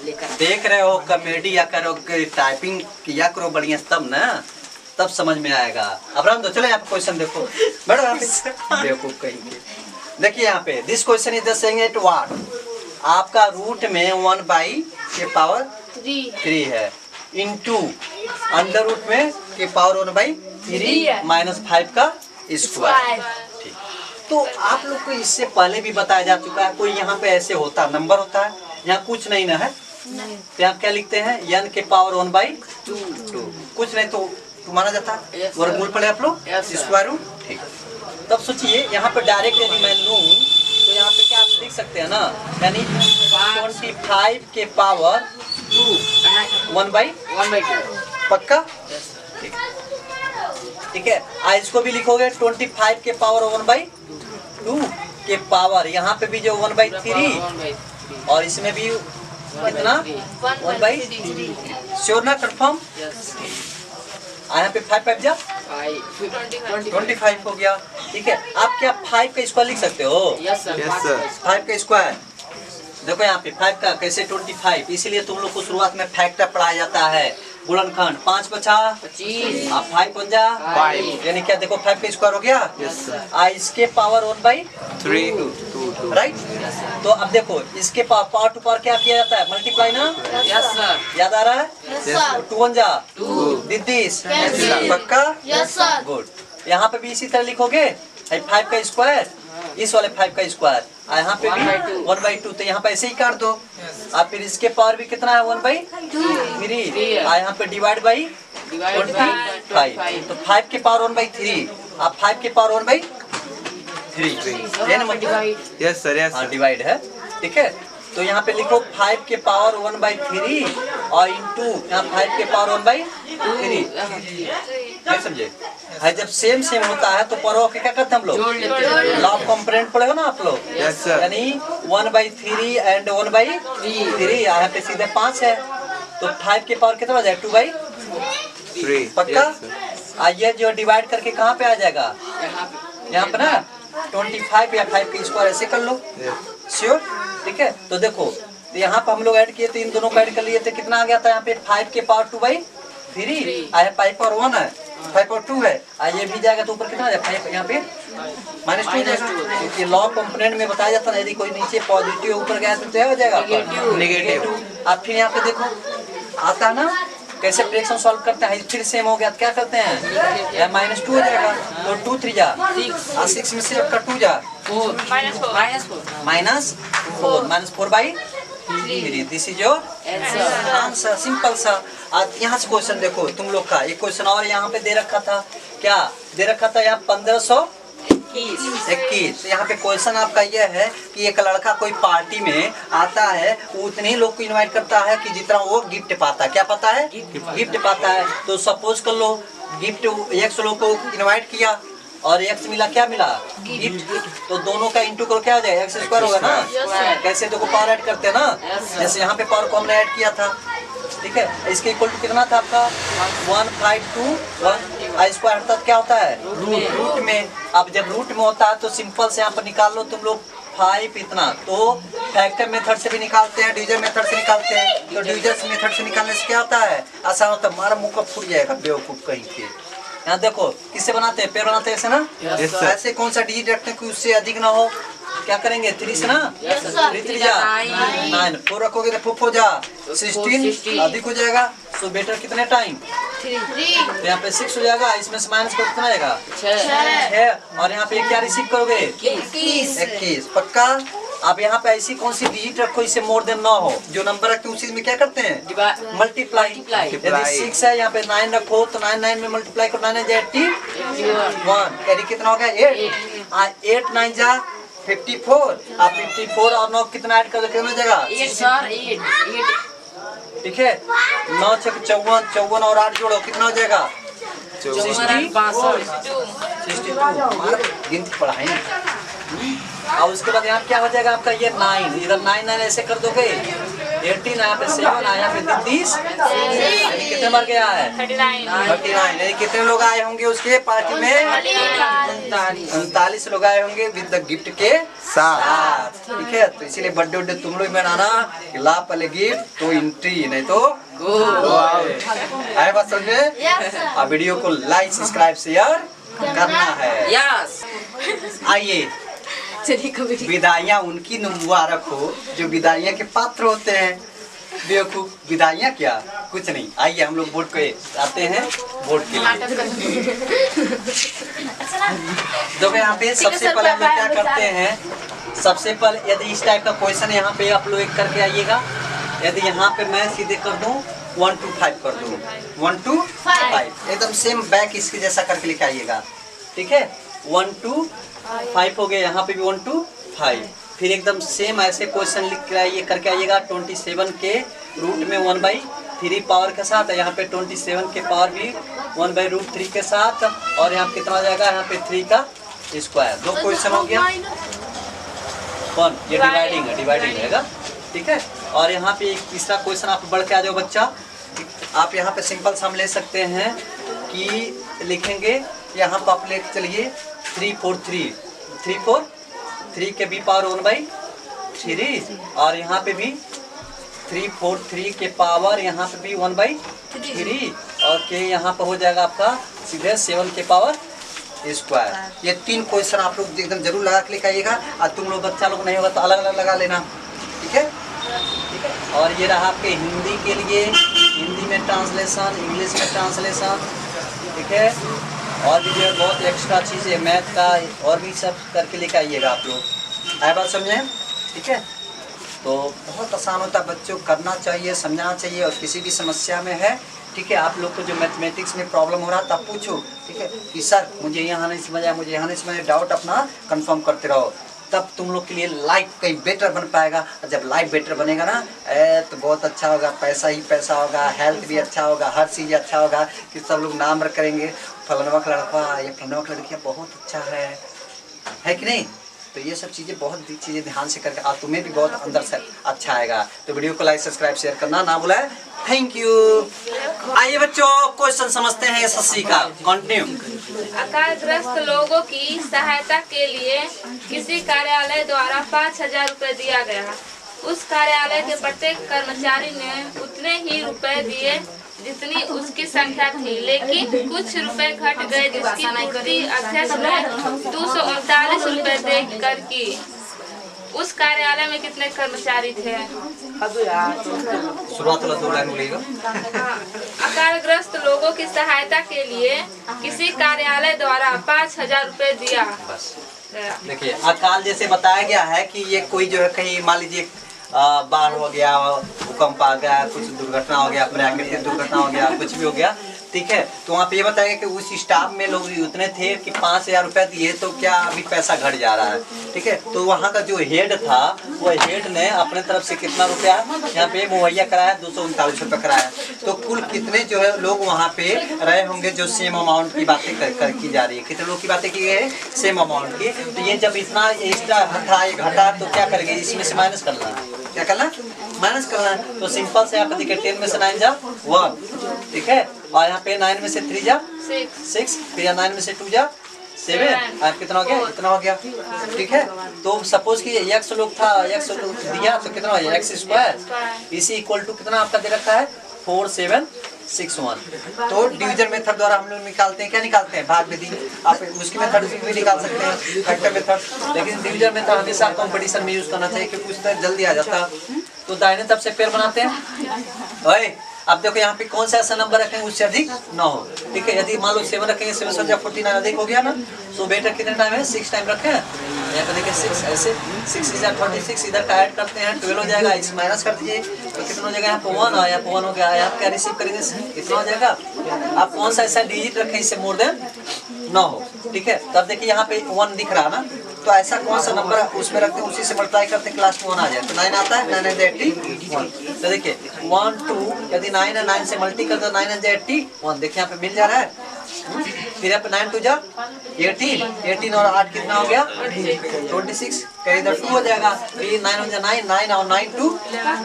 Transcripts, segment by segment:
देख रहे हो कॉमेडी या करो टाइपिंग किया करो बढ़िया, तब ना तब समझ में आएगा। अब राम दो चलो यहाँ पे क्वेश्चन देखो, बैठो यहाँ पे देखो कहीं के। देखिए यहाँ पे this question is the saying it what, आपका रूट में 1/3 है इनटू अंडर रूट में के पावर 1/3 माइनस 5 का स्क्वायर। ठीक, तो आप लोग को इससे पहले भी बताया जा चुका है, कोई यहाँ पे ऐसे होता नंबर होता है, यहाँ कुछ नहीं ना है, तो यहाँ क्या लिखते हैं n के पावर 1/2, कुछ नहीं तो माना जाता है, वर्गमूल पड़े आप लोग स्क्वायर रूट। ठीक, तब सोचिए यहाँ पे डायरेक्ट यदि मैं लूँ तो यहाँ पे क्या आप लिख सकते हैं ना, यानी 25 के पावर 1/2 पक्का। ठीक है, इसको भी लिखोगे 25 के पावर 1/2 के पावर, यहाँ पे भी जो 1/3 और इसमें भी कितना 1/3, श्योर ना, कंफर्म। यहाँ पे 5 जा 25 हो गया। ठीक है, आप क्या 5 का स्क्वायर लिख सकते हो? यस सर, 5 का स्क्वायर देखो यहाँ पे 5 का कैसे 25, इसीलिए तुम लोग को शुरुआत में फैक्टर पढ़ाया जाता है, गुणनखंड। 5 बचा 25, आप 5 बन जा 5, यानी क्या देखो 5 का स्क्वायर हो गया। इसके पावर 1/3 राइट। तो अब देखो इसके पावर टू पावर क्या किया जाता है, मल्टीप्लाई ना। यस सर, याद आ रहा है? 2 1 जा 2, दीदीस पक्का। गुड, यहाँ पे भी इसी तरह लिखोगे 5 का स्क्वायर, इस वाले 5 का स्क्वायर, यहाँ पे भी 1/2, तो यहाँ पे ऐसे ही काट दो। आप फिर इसके पावर भी कितना है 1/3, यहाँ पे डिवाइड बाई 25, तो 5 के पावर 1/3, आप 5 के पावर 1/3 यस सर, यस हाँ डिवाइड है। ठीक है, तो यहाँ पे लिखो 5 के पावर 1/3 और इंटू यहाँ 5 के पावर 1/3, नहीं समझे? है जब सेम सेम होता है तो पर के क्या करते हैं हम लोग, लॉ ऑफ कंपोनेंट पढ़े हो ना आप लोग। यस सर, यानी 1/3 एंड 1/3, यहाँ पे सीधे 5 है, तो 5 के पावर कितना हो जाए 2/3 पक्का। ये जो डिवाइड करके कहाँ पे आ जाएगा, यहाँ पे ना 25 या 5 का स्क्वायर ऐसे कर लो, श्योर। ठीक है, तो देखो यहाँ पे हम लोग ऐड किए थे, इन दोनों को ऐड कर लिए थे, कितना आ गया था यहाँ पे 5 के पावर 2/3, आया 5 पावर 1 है, 5 पावर 2 है, ये भी जाएगा तो ऊपर कितना आ जाएगा 5, यहाँ पे -2 जाएगा, क्योंकि लॉ कंपोनेंट में बताया जाता है यदि कोई नीचे पॉजिटिव ऊपर गया तो क्या हो जाएगा नेगेटिव। आप फिर यहाँ पे देखो आता है ना कैसे फ्रैक्शन सॉल्व करते हैं, फिर सेम हो गया तो क्या करते हैं -2 हो जाएगा, तो 2 3 जा 6 में से आपका 2 जा -4/3, this is your answer, simple सा। आज यहाँ से क्वेश्चन देखो तुम लोग का, एक क्वेश्चन और यहाँ पे दे रखा था, क्या दे रखा था यहाँ 1521। यहाँ पे क्वेश्चन आपका यह है कि एक लड़का कोई पार्टी में आता है, उतने लोग को इनवाइट करता है कि जितना वो गिफ्ट पाता है, क्या पाता है गिफ्ट पाता है। तो सपोज कर लो गिफ्ट 100 लोग को इनवाइट किया और x मिला, क्या मिला गिफ्ट, तो दोनों का इंटू करो क्या हो जाएगा x स्क्वायर होगा ना। कैसे देखो पावर ऐड करते हैं ना, जैसे यहाँ पे पावर को हमने ऐड किया था। ठीक है, इसके इक्वल टू कितना था आपका 1521, स्क्वायर अर्थात क्या होता है रूट में। अब जब रूट में होता है तो सिंपल से यहाँ पर निकाल लो तुम लोग 5 इतना, तो फैक्टर मेथड से भी निकालते हैं, डिवीजन मेथड से निकालते हैं, तो डिवीजन मेथड से निकालने से क्या होता है आसान होता है, हमारा मुँह का फूट जाएगा बेवकूफ कहीं के। यहाँ देखो किससे बनाते हैं, पेड़ बनाते हैं ऐसे ना, ऐसे कौन सा डिजिट रखते हैं कि उससे अधिक ना हो, क्या करेंगे 3 से ना 3 3 जा 9, 4 रखोगे तो 4 जा 16, अधिक हो जाएगा, सो बेटर कितने टाइम 3, तो यहाँ पे 6 हो जाएगा, इसमें से माइनस कितना आएगा 6, और यहाँ पे क्या रिसीव करोगे 21 पक्का। आप यहाँ पे ऐसी कौन सी डिजिट रखो इससे मोर देन ना हो, जो नंबर रखते हैं उसी में क्या करते हैं मल्टीप्लाई। यदि 6 है यहाँ पे 9 रखो तो 9 9 में मल्टीप्लाई करो, 9 9 जा 81, यानी कितना हो गया 8 9 जा 54, आप 54 और 9 कितना ऐड कर दो कितना हो जाएगा 8। ठीक है, 9 6 54, 54 और 8 जोड़ो कितना हो जाएगा 62, गिनती पढ़ाई। और उसके बाद यहाँ क्या हो जाएगा आपका ये 9, इधर 9 9 ऐसे कर दोगे, 18 आया पे 7 आया पे 30 कितने मार के आया है 39। कितने लोग आए होंगे उसके पार्टी में 39 लोग आए होंगे विद द गिफ्ट के साथ। ठीक है, तो इसीलिए बर्थडे उड्डे तुम लोग बनाना कि ला पहले गिफ्ट तो एंट्री नहीं तो आए बात समझ में। अब वीडियो को लाइक सब्सक्राइब शेयर करना है। यस, आइए विदाइयाँ उनकी मुबारक हो जो विदाइयाँ के पात्र होते हैं। बेवकूफ, विदाइयाँ क्या कुछ नहीं। आइए हम लोग वोट पे आते हैं, वोट के लिए। देखो यहाँ पे सबसे पहले हम लोग क्या करते हैं, सबसे पहले यदि इस टाइप का क्वेश्चन यहाँ पे आप लोग एक करके आइएगा। यदि यहाँ पे मैं सीधे कर दूँ 1 to 5 कर दूँ, 1 to 5 एकदम सेम बैक इसके जैसा करके लेके आइएगा। ठीक है, 1 to 5 हो गया, यहाँ पे भी 1 to 5। फिर एकदम सेम ऐसे क्वेश्चन लिख के आइए करके आइएगा 27 के रूट में 1/3 पावर के साथ। यहाँ पे 27 के पावर भी 1/√3 के साथ। और यहाँ पे कितना आ जाएगा, यहाँ पे 3 का स्क्वायर। 2 क्वेश्चन हो गया। कौन ये डिवाइडिंग रहेगा। ठीक है, और यहाँ पे एक तीसरा क्वेश्चन आप बढ़ के आ जाओ बच्चा। आप यहाँ पे सिंपल सम ले सकते हैं कि लिखेंगे यहाँ पर आप ले चलिए 3 4 3 3 4 3 के बी पावर 1/3 और यहाँ पे भी 3 4 3 के पावर यहाँ पे भी 1/3 और के यहाँ पर हो जाएगा आपका सीधे 7 के पावर स्क्वायर। ये 3 क्वेश्चन आप लोग एकदम जरूर लगा के लेकर आइएगा। और तुम लोग बच्चा लोग नहीं होगा तो अलग अलग लगा लेना। ठीक है, ठीक है। और ये रहा आपके हिंदी के लिए, हिंदी में ट्रांसलेशन, इंग्लिश में ट्रांसलेशन। ठीक है, और भी जो है बहुत एक्स्ट्रा चीज़ है मैथ का, और भी सब करके लेकर आइएगा आप लोग। आए बात समझें। ठीक है, तो बहुत आसान होता है, बच्चों को करना चाहिए, समझना चाहिए। और किसी भी समस्या में है, ठीक है, आप लोग को जो मैथमेटिक्स में प्रॉब्लम हो रहा है तब पूछो। ठीक है, कि सर मुझे यहाँ नहीं समझ आया, मुझे यहाँ नहीं समझ आया, डाउट अपना कंफर्म करते रहो। तब तुम लोग के लिए लाइफ कहीं बेटर बन पाएगा। और जब लाइफ बेटर बनेगा ना तो बहुत अच्छा होगा, पैसा ही पैसा होगा, हेल्थ भी अच्छा होगा, हर चीज़ अच्छा होगा कि सब लोग नाम रख करेंगे फलाना का लड़का, ये फलाना का लड़कियाँ बहुत अच्छा है कि नहीं। तो ये सब चीज़ें बहुत चीज़ें ध्यान से करके और तुम्हें भी बहुत अंदर से अच्छा आएगा। तो वीडियो को लाइक सब्सक्राइब शेयर करना ना भूला है। Thank you. आइए बच्चों क्वेश्चन समझते हैं एसएससी का। कंटिन्यू। अकालग्रस्त लोगों की सहायता के लिए किसी कार्यालय द्वारा 5000 रुपए दिया गया। उस कार्यालय के प्रत्येक कर्मचारी ने उतने ही रुपए दिए जितनी उसकी संख्या थी, लेकिन कुछ रुपए घट गए जिसकी पूर्ति अध्यक्ष ने 239 रुपए देकर की। उस कार्यालय में कितने कर्मचारी थे? शुरुआत वाला 2 लाइन बोलिएगा। अकालग्रस्त लोगों की सहायता के लिए किसी कार्यालय द्वारा 5000 रुपए दिया। देखिए, अकाल जैसे बताया गया है कि ये कोई जो है कहीं मान लीजिए बाढ़ हो गया, भूकंप आ गया, कुछ दुर्घटना हो गया, प्राकृतिक दुर्घटना हो गया, कुछ भी हो गया। ठीक है, तो वहाँ पे ये बताया कि उस स्टाफ में लोग उतने थे कि 5000 रुपया दिए तो क्या अभी पैसा घट जा रहा है। ठीक है, तो वहाँ का जो हेड था वो हेड ने अपने तरफ से कितना रुपया यहाँ पे मुहैया कराया, 239 रुपये कराया। तो कुल कितने जो है लोग वहाँ पे रहे होंगे जो सेम अमाउंट की बातें की जा रही है। कितने लोग की बातें की गई है सेम अमाउंट की। तो ये जब इतना एक्स्ट्रा था ये घटा तो क्या करेंगे, इसमें से माइनस करना है। क्या करना, माइनस करना है। तो सिंपल से यहाँ पे देखिए 10 में से 9 जा 1। ठीक है, और यहाँ पे 9 में से 3 जा 6, फिर 9 में से 2 जा 7। आप कितना हो गया, इतना हो गया। ठीक है, तो सपोज कि x लोग था, x लोग दिया तो कितना हो गया x स्क्वायर इसी इक्वल टू कितना आपका दे रखा है 4761। तो डिवीजन मेथड द्वारा हम लोग निकालते हैं। क्या निकालते हैं, भाग विधि। आप उसकी मेथड भी निकाल सकते हैं, फैक्टर मेथड, लेकिन डिवीजन मेथड हमेशा कंपटीशन में यूज करना चाहिए क्योंकि उससे जल्दी आ जाता है। तो दाहिने तरफ से पेड़ बनाते हैं। ओए अब देखो यहाँ पे कौन सा ऐसा नंबर रखेंगे उससे अधिक ना हो। ठीक है, यदि मान लो 7 रखेंगे, 7 से 49 अधिक हो गया ना। तो बेटर कितने टाइम है 6 टाइम रखे हैं। यहाँ पे देखिए 6 ऐसे 6 से 36 इधर का ऐड करते हैं 12 हो जाएगा, इस माइनस कर दीजिए तो कितना हो जाएगा, यहाँ पे 1 आया, 1 हो गया। आप क्या रिसीव करेंगे, कितना हो जाएगा। आप कौन सा ऐसा डिजिट रखें इससे मोर देन ना हो। ठीक है, तब देखिए यहाँ पे 1 दिख रहा ना, तो ऐसा कौन सा नंबर उसमें रखते हैं, उसी से मल्टीप्लाई करते हैं, क्लास में 1 आ जाए तो 9 आता है। 9 है 81। तो देखिए 1 2 यदि 9 है, 9 से मल्टी कर दो 9 है 81। देखिए यहाँ पे मिल जा रहा है। फिर आप 9 टू जा 18, 18 और 8 कितना हो गया 26, कहीं इधर 2 हो जाएगा, फिर 9 हो जाए 9, 9 और 9 टू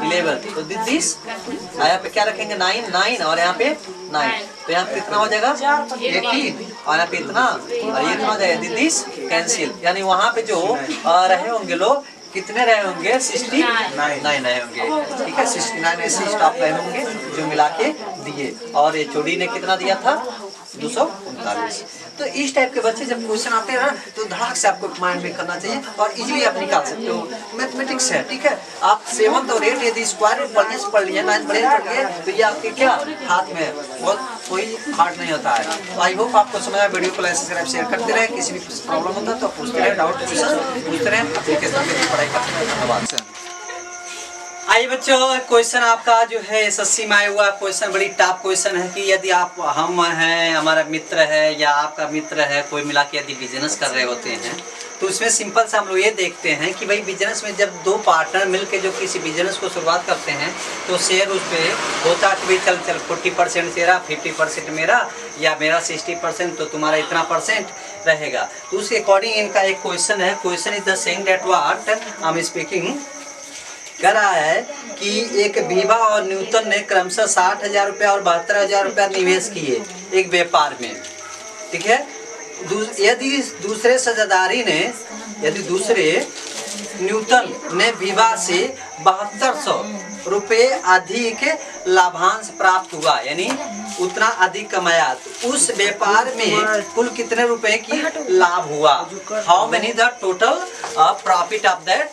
11, तो दिस यहाँ पे क्या रखेंगे 9, 9 और यहाँ पे 9, तो यहाँ पे कितना हो जाएगा 18 और यहाँ पे इतना और ये इतना हो जाएगा, दिस कैंसिल, यानी वहाँ पे जो रहे होंगे लोग कितने रहे होंगे 69 रहे होंगे, ठीक है 69 ऐसे स्टाफ रहे होंगे जो मिला के दिए, और ये चोरी ने कितना दिया था 239। तो इस टाइप के बच्चे जब क्वेश्चन आते हैं ना तो धड़ाक से आपको माइंड में करना चाहिए और इजीली आप निकाल सकते हो। मैथमेटिक्स है, ठीक है, आप 7th और 8th यदि स्क्वायर रूट पढ़ लिए 9th पढ़ लिए तो ये आपके क्या हाथ में है, बहुत कोई हार्ड नहीं होता है। तो आई होप आपको समझ आया। वीडियो को लाइक सब्सक्राइब शेयर करते रहे, किसी भी प्रॉब्लम होता है तो पूछते रहे, डाउट पूछते रहे, पढ़ाई करते रहे। धन्यवाद। आइए बच्चों, क्वेश्चन आपका जो है एसएससी में आया हुआ क्वेश्चन बड़ी टफ क्वेश्चन है कि यदि आप हम हैं, हमारा मित्र है या आपका मित्र है, कोई मिला के यदि बिजनेस कर रहे होते हैं तो उसमें सिंपल से हम लोग ये देखते हैं कि भाई बिजनेस में जब दो पार्टनर मिलके जो किसी बिजनेस को शुरुआत करते हैं तो शेयर उस पर होता है कि भाई चल 40% तेरा 50% मेरा या मेरा 60% तो तुम्हारा इतना परसेंट रहेगा। तो उसके अकॉर्डिंग इनका एक क्वेश्चन है। Question is the saying that what I am speaking कह रहा है कि एक विभा और न्यूटन ने क्रमशः 60,000 रुपया और 72,000 रुपया निवेश किए एक व्यापार में, ठीक है। यदि दूसरे साझेदारी ने दूसरे न्यूटन ने विभा से 7200 रुपये अधिक लाभांश प्राप्त हुआ, यानी उतना अधिक कमाया, तो उस व्यापार में कुल कितने रुपए की लाभ हुआ, how many the total profit of that.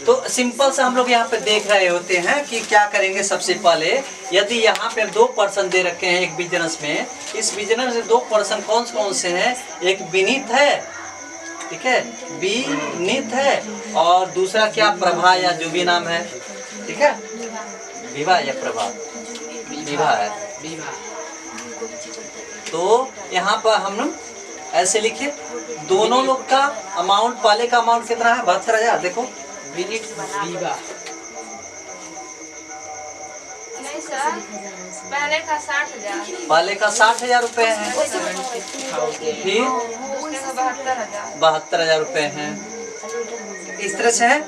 तो सिंपल से हम लोग यहाँ पे देख रहे होते हैं कि क्या करेंगे। सबसे पहले यदि यहाँ पे 2 पर्सन दे रखे हैं एक बिजनेस में, इस बिजनेस में 2 पर्सन कौन से हैं, एक विनीत है, ठीक है, विनीत है, और दूसरा क्या प्रभा या जो भी नाम है, ठीक है, विभा या प्रभा, विभा है। तो यहाँ पर हम ऐसे लिखे दोनों लोग का अमाउंट, पहले का अमाउंट कितना है 72,000, देखो विनीत विभा पहले का 60,000, पहले का 60,000 रुपए है, फिर 72,000 रुपए हैं, इस तरह से है।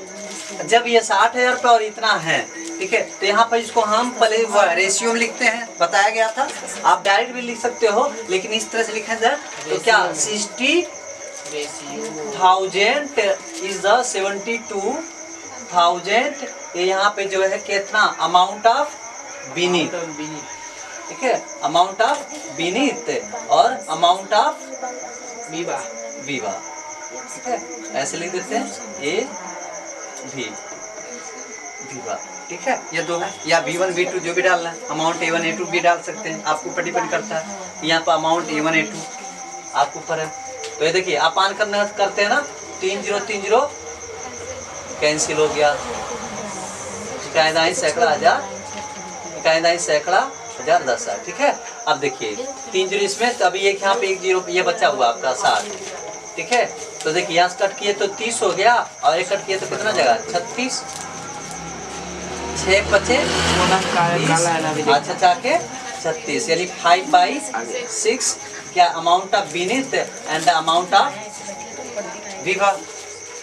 जब ये 60,000 रुपये और इतना है, ठीक है, तो यहाँ पर इसको हम पहले रेशियो में लिखते हैं, बताया गया था। आप डायरेक्ट भी लिख सकते हो, लेकिन इस तरह से लिखें जाए तो क्या 60,000 इज द 72,000, ये यहाँ पे जो है कितना अमाउंट ऑफ विनीत, ठीक है, अमाउंट ऑफ विनीत और अमाउंट ऑफ विभा, ठीक है, ऐसे लिख देते हैं ए भी विभा, ठीक है। ये दो है, या V1 V2 जो भी डालना है, अमाउंट A1 A2 भी डाल सकते हैं, आपके ऊपर डिपेंड करता है। यहाँ पर अमाउंट A1 A2 आपके ऊपर है। तो ये देखिए आप आन करते हैं ना, 3030 कैंसिल हो गया, इकायदाई सैकड़ा हजार, इकायदाई सैकड़ा हजार 10, ठीक है। अब देखिए 3 0 इसमें, तो अभी एक यहाँ पे 1 0 ये बचा हुआ आपका 60, ठीक है। तो देखिए यहाँ कट किए तो 30 हो गया और एक कट किए तो कितना जगह 36, 6 बचे, अच्छा जाके 36, यानी 5/6 क्या amount of Vineet and the amount of Vibha,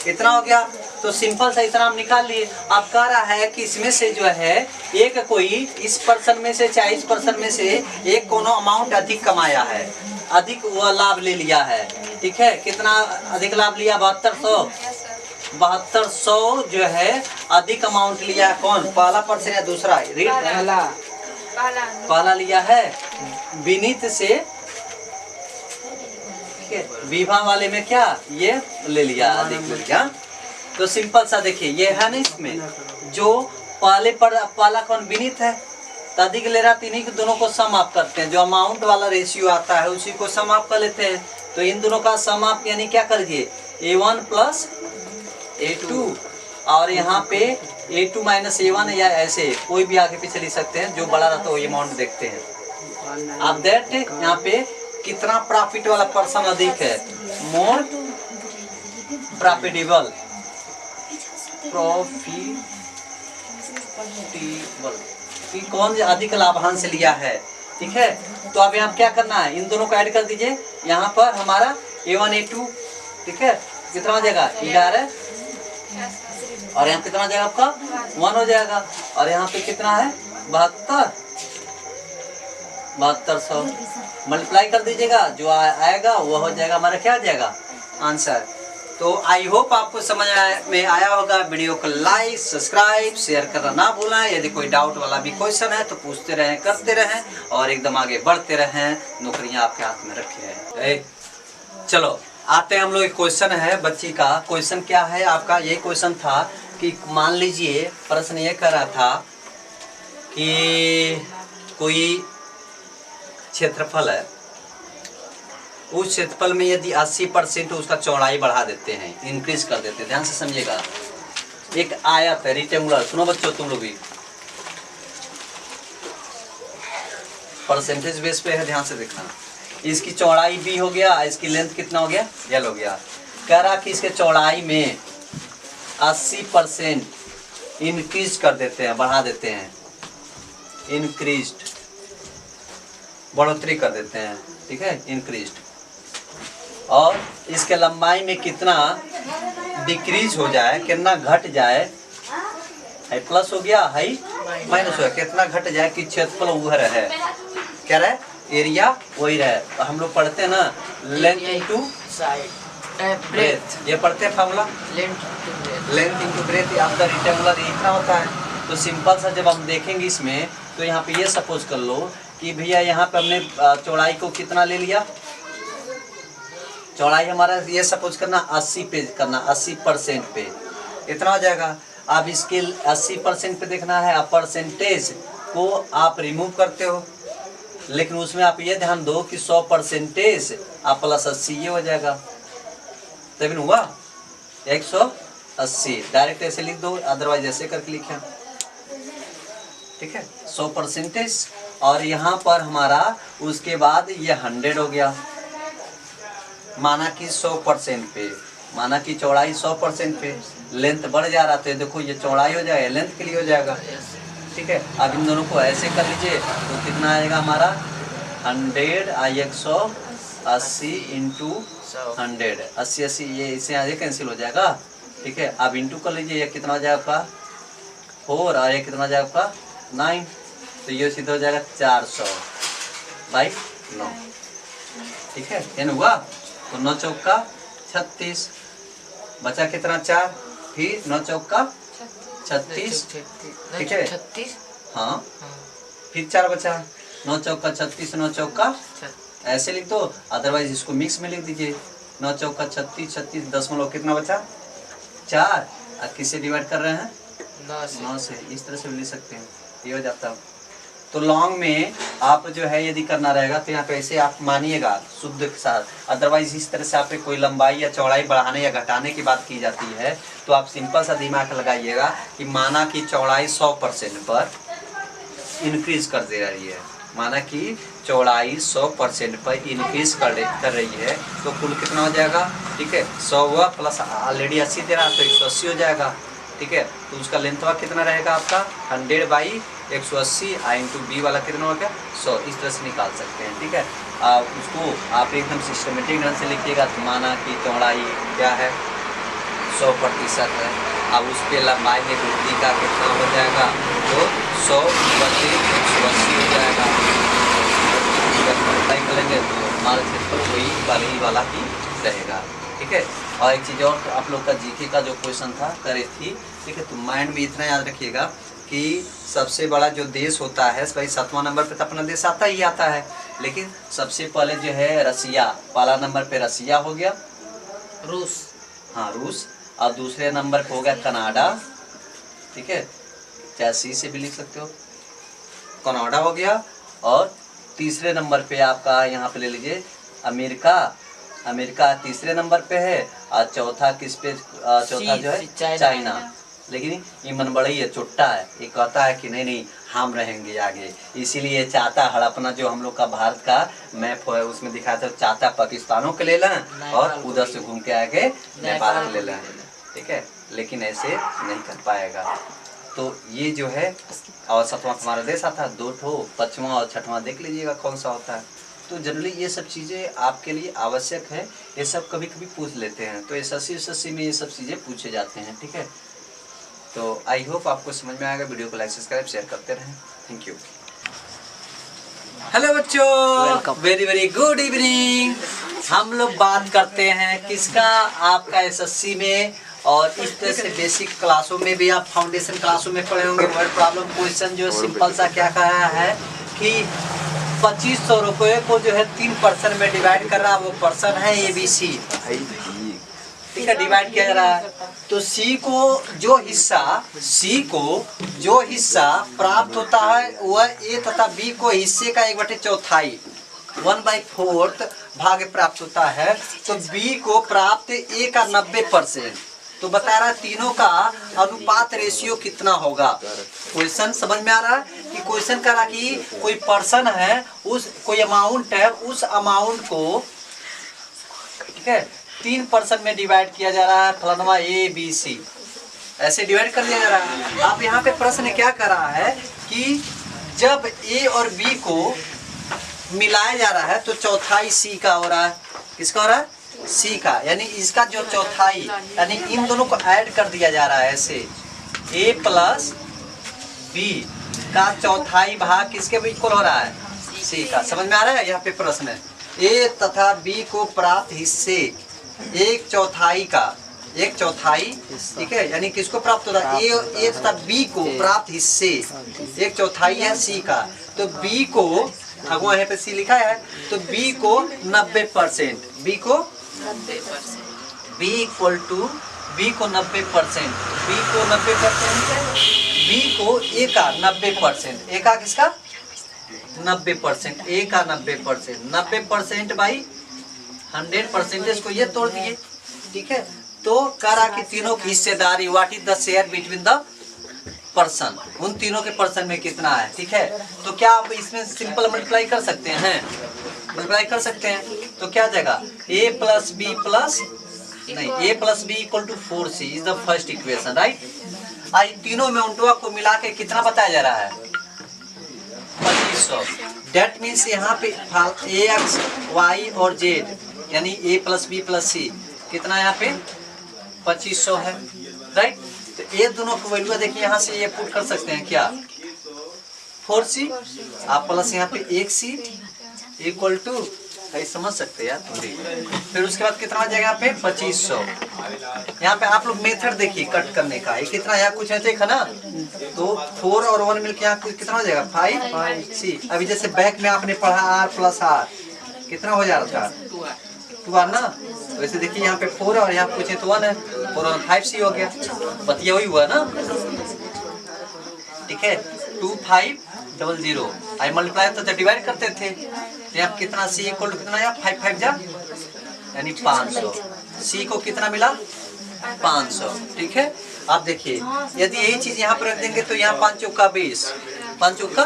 कितना हो गया। तो सिंपल सा इतना हम निकाल लिए। अब कह रहा है कि इसमें से जो है एक कोई इस पर्सन में से चाहे इस पर्सन में से एक कोनो अमाउंट अधिक कमाया है, अधिक वो लाभ ले लिया है, ठीक है। कितना अधिक लाभ लिया 7200 जो है अधिक अमाउंट लिया है। कौन, पहला पर्सन या दूसरा, पहला लिया है विनीत से, ठीक है। विभा वाले में क्या ये ले लिया, अधिक ले लिया। तो सिंपल सा देखिए ये है ना, इसमें जो पहला कौन विनीत है, तो अधिक ले रहा, इन्हीं के दोनों को सम आप करते हैं, जो अमाउंट वाला रेशियो आता है उसी को सम आप कर लेते हैं। तो इन दोनों का सम आप यानी क्या करिए A1 + A2, और यहाँ पे A2 - A1 या ऐसे कोई भी आगे पीछे लिख सकते हैं, जो बड़ा रहता है वही अमाउंट देखते हैं। अब दैट यहाँ पे कितना प्रॉफिट वाला पर्सन अधिक है, मोर प्रॉफिटेबल, कौन अधिक लाभांश लिया है, ठीक है। तो अब यहाँ क्या करना है, इन दोनों को ऐड कर दीजिए। यहाँ पर हमारा A1 A2, ठीक है, कितना हो जाएगा 11, और यहाँ कितना हो जाएगा आपका 1 हो जाएगा, और यहाँ पे कितना है 7200 मल्टीप्लाई कर दीजिएगा, जो आएगा वो हो जाएगा हमारा क्या हो जाएगा आंसर। तो आई होप आपको समझ में आया होगा। वीडियो को लाइक सब्सक्राइब शेयर करना ना भूलें। यदि कोई डाउट वाला भी क्वेश्चन है तो पूछते रहें, करते रहें और एकदम आगे बढ़ते रहें। नौकरियां आपके हाथ में रखी है। चलो आते हैं हम लोग, एक क्वेश्चन है बच्ची का। क्वेश्चन क्या है आपका, ये क्वेश्चन था कि मान लीजिए प्रश्न ये कर रहा था कि कोई क्षेत्रफल है, उस क्षेत्रफल में यदि 80% उसका चौड़ाई बढ़ा देते हैं, इंक्रीज कर देते हैं। ध्यान से समझिएगा, एक आयत है रेक्टेंगुलर, सुनो बच्चों तुम लोग भी, परसेंटेज बेस पे है, ध्यान से देखना। इसकी चौड़ाई b हो गया, इसकी लेंथ कितना हो गया l हो गया। कह रहा कि इसके चौड़ाई में 80% इंक्रीज कर देते हैं, बढ़ा देते हैं, इंक्रीज्ड बढ़ोतरी कर देते हैं, ठीक है, इंक्रीज्ड। और इसके लंबाई में कितना डिक्रीज हो जाए, कितना घट जाए, है प्लस हो गया, है माइनस हो गया, कितना घट जाए कि क्षेत्रफल वह रहे, क्या रहे एरिया वही रहे। तो हम लोग पढ़ते हैं ना लेंथ इंटू ब्रेथ, ये पढ़ते हैं formula length into breadth of the rectangular, इतना होता है। तो सिंपल सा जब हम देखेंगे इसमें, तो यहाँ पे ये सपोज कर लो कि भैया यहाँ पे हमने चौड़ाई को कितना ले लिया, चौड़ाई हमारा ये सपोज करना 80 पे करना, 80% पे इतना हो जाएगा। अब इसके 80% पे देखना है, आप परसेंटेज को आप रिमूव करते हो, लेकिन उसमें आप ये ध्यान दो कि 100% आप प्लस 80 ये हो जाएगा, तभी हुआ 180। डायरेक्ट ऐसे लिख दो, अदरवाइज ऐसे करके लिखें, ठीक है, 100%। और यहाँ पर हमारा उसके बाद ये 100 हो गया, माना कि 100% पे, माना कि चौड़ाई 100% पे, लेंथ बढ़ जा रहा था, देखो ये चौड़ाई हो जाएगा, लेंथ के लिए हो जाएगा, ठीक है। अब इन दोनों को ऐसे कर लीजिए तो कितना आएगा हमारा 100 180 इंटू 100, 80 ये इससे आगे कैंसिल हो जाएगा, ठीक है। अब इंटू कर लीजिए, ये कितना हो जाएगा आपका 4 और ये कितना हो जाएगा आपका 9, तो ये सीधा हो जाएगा 400/9, ठीक है। ये हुआ, तो 9 चौका 36, बचा कितना 4, फिर 9 चौका 36, ठीक है, 36 हाँ, फिर 4 बचा, 9 चौका 36, 9 चौका ऐसे लिख दो, अदरवाइज इसको मिक्स में लिख दीजिए, 9 चौका 36, 36 दशमलव कितना बचा 4, अब किससे डिवाइड कर रहे हैं 9 से, इस तरह से भी लिख सकते हैं, ये हो जाता है। तो लॉन्ग में आप जो है यदि करना रहेगा तो यहाँ पे ऐसे आप मानिएगा शुद्ध के साथ, अदरवाइज इस तरह से आप कोई लंबाई या चौड़ाई बढ़ाने या घटाने की बात की जाती है तो आप सिंपल सा दिमाग लगाइएगा कि माना कि चौड़ाई 100% पर इंक्रीज कर दे रही है, माना कि चौड़ाई 100% पर इंक्रीज कर रही है, तो कुल कितना हो जाएगा, ठीक है, 100 हुआ प्लस ऑलरेडी 80 दे रहा तो 180 हो जाएगा, ठीक है। तो उसका लेंथवा कितना रहेगा आपका 100/180 इंटू बी वाला कितना हो गया 100, इस तरह से निकाल सकते हैं, ठीक है। उसको आप एकदम सिस्टमेटिक ढंग से लिखिएगा, तो माना कि चौड़ाई क्या है 100% है, अब उस पर लंबाई में वृद्धि का कितना हो जाएगा, तो 100/180 हो जाएगा। जब मल्टीप्लाई करेंगे तो हमारा क्षेत्रफल वही वाला ही रहेगा, ठीक है। और एक चीज़ और, आप लोग का जीके का जो क्वेश्चन था करे थी, ठीक है, तो माइंड में इतना याद रखिएगा कि सबसे बड़ा जो देश होता है भाई 7वां नंबर पे तो अपना देश आता ही आता है, लेकिन सबसे पहले जो है रसिया, पहला नंबर पे रसिया हो गया, रूस, हाँ रूस, और दूसरे नंबर पे हो गया कनाडा, ठीक है, चाहे सी से भी लिख सकते हो, कनाडा हो गया। और तीसरे नंबर पे आपका यहाँ पे ले लीजिए अमेरिका, अमेरिका तीसरे नंबर पे है, और चौथा किस पे, चौथा जो है चाइना, लेकिन ये मन बड़ा ही है, चुट्टा है, ये कहता है कि नहीं नहीं हम रहेंगे आगे, इसीलिए चाहता हड़पना जो हम लोग का भारत का मैप है उसमें दिखाया था, चाहता पाकिस्तानों के ले लें और उधर से घूम के आगे नेपाल के ले लें, ठीक है, लेकिन ऐसे नहीं कर पाएगा, तो ये जो है और 7वां हमारा देश आता है 2 ठो, 5वां और 6वां देख लीजिएगा कौन सा होता है। तो जनरली ये सब चीज़ें आपके लिए आवश्यक है, ये सब कभी कभी पूछ लेते हैं, तो SSC में ये सब चीज़ें पूछे जाते हैं, ठीक है। तो आई होप आपको समझ में आएगा। वीडियो को लाइक सब्सक्राइब शेयर करते रहें। Thank you. हेलो बच्चों, वेरी वेरी गुड इवनिंग। हम लोग बात करते हैं किसका, आपका SSC में, और इस तरह से बेसिक क्लासों में भी आप फाउंडेशन क्लासों में पढ़े होंगे। वर्ड प्रॉब्लम क्वेश्चन जो सिंपल सा क्या कहा है कि 2500 रुपये को जो है 3% में डिवाइड कर रहा है, वो पर्सन है ABC, ठीक है, डिवाइड किया जा रहा है। तो C को जो हिस्सा प्राप्त होता है वह A तथा B को हिस्से का 1/4 1/4 भाग प्राप्त होता है। तो B को प्राप्त A का 90%। तो बता रहा है तीनों का अनुपात रेशियो कितना होगा। क्वेश्चन समझ में आ रहा है कि क्वेश्चन कह रहा कि कोई पर्सन है, उस कोई अमाउंट है, उस अमाउंट को, ठीक है, 3% में डिवाइड किया जा रहा है, फलाना ABC ऐसे डिवाइड कर दिया जा रहा है। आप यहाँ पे प्रश्न क्या कर रहा है कि जब A और B को मिलाया जा रहा है तो चौथाई C का हो रहा है। किसका हो रहा है? C का, यानी इसका जो चौथाई, यानी इन दोनों को ऐड कर दिया जा रहा है ऐसे, A प्लस B का चौथाई भाग किसके इक्वल हो रहा है? C का। समझ में आ रहा है? यहाँ पे प्रश्न है A तथा B को प्राप्त हिस्से 1/4 का, 1/4, ठीक है, यानी किसको प्राप्त हो रहा है? A तथा B को प्राप्त हिस्से 1/4 है C का। तो B को भगवान यहाँ पे C लिखा है, तो B को 90%, B को 90%, B इक्वल टू B को 90%, B को 90%, B को A का 90%, A का किसका 90%, A का 90%, 90% बाई 100% को ये तोड़ दिए, ठीक है। तो कह रहा कि तीनों की हिस्सेदारी, what is the share between the person, उन तीनों के पर्सन में कितना है, ठीक है। तो क्या आप इसमें सिंपल मल्टीप्लाई कर सकते हैं? मल्टीप्लाई कर सकते हैं। तो क्या जाएगा? A प्लस B प्लस नहीं, A plus B equal to 4C is the first equation, right. आज तीनों में उनटों को मिला के कितना बताया जा रहा है? 2500। डेट मीन्स यहाँ पे AX, Y और Z, यानी A plus B plus C कितना यहाँ पे 2500 है, राइट। तो ये दोनों को वैल्यू देखिए, यहाँ से ये पुट कर सकते हैं क्या? 4C आप प्लस यहाँ पे 1C इक्वल टू, समझ सकते हैं यार थोड़ी। फिर उसके बाद कितना जाएगा यहाँ पे 2500। यहाँ पे आप लोग मेथड देखिए कट करने का, ये कितना यहाँ कुछ ऐसे है ना, तो 4 और 1 मिलके यहाँ कितना हो जाएगा 5C। अभी जैसे बैक में आपने पढ़ा R प्लस R कितना हो जा रहा था 2R ना, वैसे देखिए यहाँ पे 4 और यहाँ पूछे तो 1 है, 4 और 5C हो गया, बतिया वही हुआ ना, ठीक है। 2500 आई मल्टीप्लाई तो जब डिवाइड करते थे तो यहाँ कितना C इक्वल टू कितना, यहाँ 5 5 जा यानी 500, C को कितना मिला 500, ठीक है। आप देखिए यदि यही चीज यहाँ पर रख देंगे तो यहाँ 5 चौका 20, 5 चौका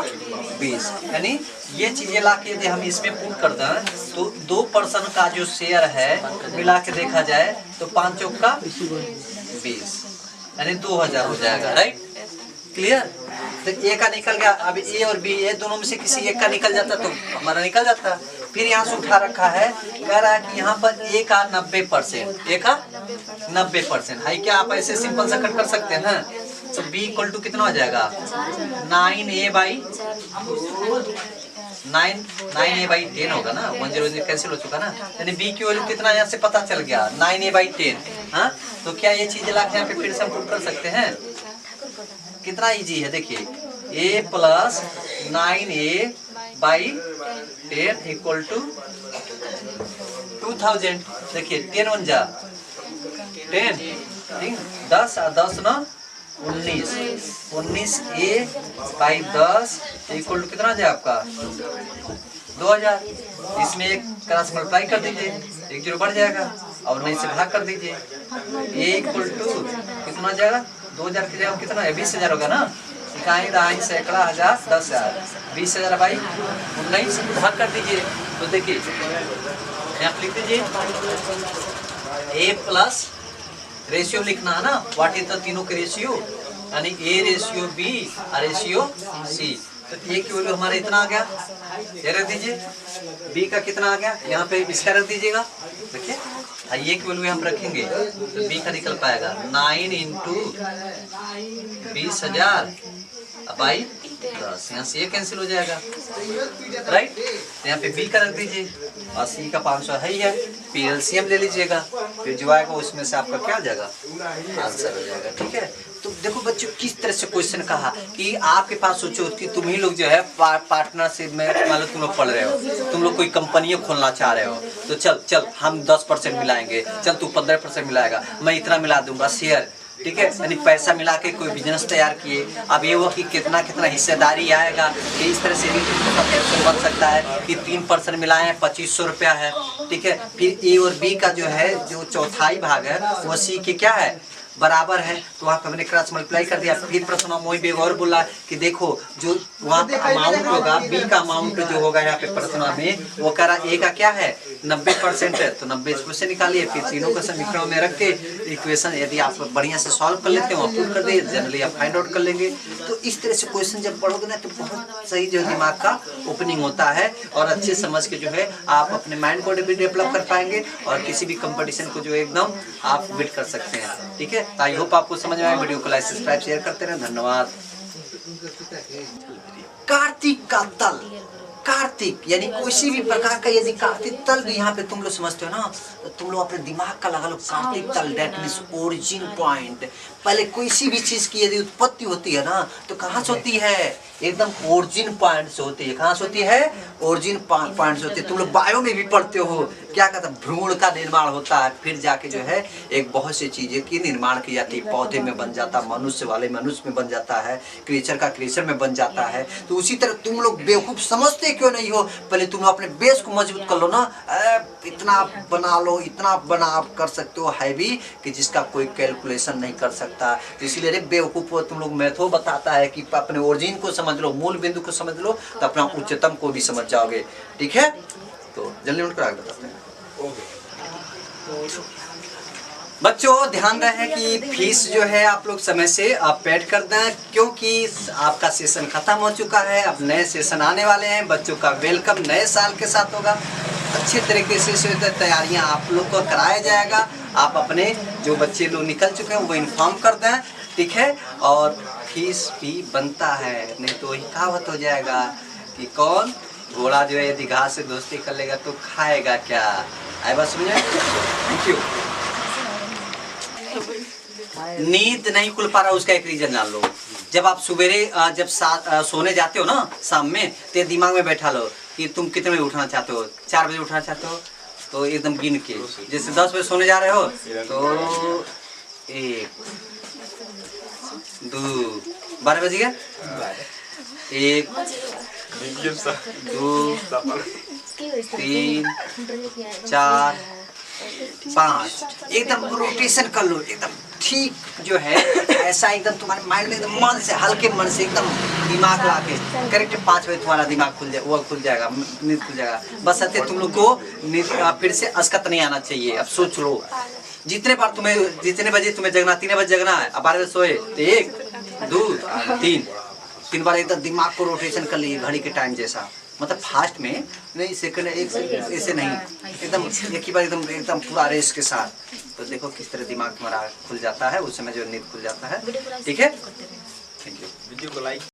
20, यानी ये चीजें ला के यदि हम इसमें पुट कर दें तो 2% का जो शेयर है मिला के देखा जाए तो 5 चौका 20 यानी 2000 हो जाएगा, राइट। क्लियर। तो A का निकल गया, अब A और B ये दोनों में से किसी एक का निकल जाता तो हमारा निकल जाता। फिर यहाँ से उठा रखा है, कह रहा है कि यहाँ पर A का 90%, A का 90% है क्या, आप ऐसे सिंपल सा कट कर सकते हैं। तो B इक्वल टू कितना हो जाएगा 9A/10 होगा ना, 100 कैंसिल हो चुका ना, यानी B की वैल्यू कितना यहाँ से पता चल गया 9A/10। हाँ, तो क्या ये चीजें ला के यहाँ पे फिर से हम पुट कर सकते हैं? कितना इजी है देखिए, A plus 9A/10 equal to 2000। देखिए 10 1 जा 10, 10 और 10 ना 19, 19A/10 इक्वल टू कितना जाए आपका 2000। इसमें एक क्रॉस मल्टीप्लाई कर दीजिए, 1 0 बढ़ जाएगा और 9 से भाग कर दीजिए। A इक्वल टू कितना जाएगा 2000 की जगह कितना है 20,000 होगा ना, इकाई दहाई सैकड़ा हजार 10,000, 20,000 बाई 19 भाग कर दीजिए। तो देखिए यहाँ लिख दीजिए A प्लस रेशियो लिखना है ना, व्हाट इज द तीनों के रेशियो, यानी A रेशियो B और रेशियो C। तो A की वैल्यू हमारा इतना आ गया, ये रख दीजिए। B का कितना आ गया, यहाँ पे इसका रख दीजिएगा। देखिए ये की वैल्यू हम रखेंगे तो B का निकल पाएगा 9 इंटू 20,000 बाई 10। यहाँ से ये कैंसिल हो जाएगा, राइट। तो यहाँ पे B का रख दीजिए और C का 500 है ही है। फिर एलसीएम ले लीजिएगा, फिर जो आएगा उसमें से आपका क्या हो जाएगा, आंसर हो जाएगा। ठीक है। तो देखो बच्चों किस तरह से क्वेश्चन कहा कि आपके पास सोचो कि तुम ही लोग जो है पार्टनरशिप में, मान लो तुम लोग पढ़ रहे हो, तुम लोग कोई कंपनी खोलना चाह रहे हो, तो चल हम 10% मिलाएंगे, चल तू 15% मिलाएगा, मैं इतना मिला दूंगा शेयर। ठीक है, यानी पैसा मिला के कोई बिजनेस तैयार किए। अब ये हुआ कि कितना कितना हिस्सेदारी आएगा, कि इस तरह से भी बन सकता है कि 3% मिलाए 2500 रुपया है। ठीक है, फिर ए और बी का जो है जो चौथाई भाग है वो सी के क्या है, बराबर है। तो वहाँ पे हमने क्रॉस मल्टीप्लाई कर दिया। फिर प्रश्न मोई बेग और बोला कि देखो जो वहाँ अमाउंट होगा, बी का अमाउंट जो होगा यहाँ पे प्रश्न में वो कह रहा ए का क्या है 90% है, तो 90 इसमें से निकालिए। फिर तीनों को समीकरण में रख के इक्वेशन यदि आप बढ़िया से सॉल्व कर लेते हो, अप्रूव कर दिए, जनरली आप फाइंड आउट कर लेंगे। तो इस तरह से क्वेश्चन जब पढ़ोगे ना तो बहुत सही जो दिमाग का ओपनिंग होता है और अच्छे समझ के जो है आप अपने माइंड को भी डेवलप कर पाएंगे और किसी भी कंपटीशन को जो एकदम आप विट कर सकते हैं। ठीक है, आई होप आपको समझ में आया। वीडियो को लाइक सब्सक्राइब शेयर करते रहे, धन्यवाद। कार्तिक का तल, कार्तिक यानी किसी भी प्रकार का यदि कार्तिक तल भी यहाँ पे तुम लोग समझते हो ना, तो तुम लोग अपने दिमाग का लगा लो कार्तिक तल, दैट मीन्स ओरिजिन पॉइंट। पहले किसी भी चीज की यदि उत्पत्ति होती है ना तो कहाँ से होती है, एकदम ओरिजिन पॉइंट से होती है। कहाँ से होती है, ओरिजिन पॉइंट से होती है। तुम लोग बायो में भी पढ़ते हो, क्या कहते हैं, भ्रूण का निर्माण होता है, फिर जाके जो है एक बहुत सी चीजें की निर्माण की जाती है। पौधे में बन जाता है, मनुष्य वाले मनुष्य में बन जाता है, क्रिएचर का क्रिएचर में बन जाता है। तो उसी तरह तुम लोग बेवकूफ समझते क्यों नहीं हो, पहले तुम अपने बेस को मजबूत कर लो ना। इतना बना लो, इतना बना आप कर सकते हो हैवी कि जिसका कोई कैलकुलेशन नहीं कर सकता। तो इसीलिए बेवकूफ तुम लोग मैथो बताता है कि अपने ओरिजिन को समझ लो, मूल बिंदु को समझ लो, तो अपना उच्चतम को भी समझ जाओगे। ठीक है, तो जल्दी नोट करा बताते हैं बच्चों। ध्यान रहे कि फीस जो है आप लोग समय से पेड कर दें, क्योंकि आपका सेशन खत्म हो चुका है। अब नए सेशन आने वाले हैं। बच्चों का वेलकम नए साल के साथ होगा। अच्छे तरीके से तैयारियां आप लोग को कराया जाएगा। आप अपने जो बच्चे लोग निकल चुके हैं वो इन्फॉर्म कर दें। ठीक है, और फीस भी बनता है, नहीं तो वही कहावत हो जाएगा कि कौन घोड़ा जो है यदि घास से दोस्ती कर लेगा तो खाएगा क्या। आए बात समझे। Thank you. नींद नहीं खुल पा रहा उसका एक रीजन जान लो। जब आप सवेरे जब सोने जाते हो ना शाम में, तो दिमाग में बैठा लो कि तुम कितने बजे उठना चाहते हो। 4 बजे उठना चाहते हो तो एकदम गिन के, जैसे 10 बजे सोने जा रहे हो तो 1 2 12 बज गया, 1 2 3 4 5 एकदम रोटेशन कर लो। एकदम ठीक जो है ऐसा एकदम तुम्हारे माइंड में एकदम मन से, हल्के मन से एकदम दिमाग ला के करेक्ट 5 बजे तुम्हारा दिमाग खुल जाए, वो खुल जाएगा, नींद खुल जाएगा। बस अते तुम लोग को फिर से असकत नहीं आना चाहिए। अब सोच लो जितने बार तुम्हें, जितने बजे तुम्हें जगना, 3 बजे जगना है, अब 12 बजे सोए तो 1 2 3 बार एकदम दिमाग को रोटेशन कर लिए घड़ी के टाइम जैसा। मतलब फास्ट में नहीं, सेकंड एक ऐसे नहीं, एकदम एक ही बार एकदम पूरा रेस के साथ। तो देखो किस तरह दिमाग तुम्हारा खुल जाता है, उस समय जो नींद खुल जाता है। ठीक है, थैंक यू। वीडियो को लाइक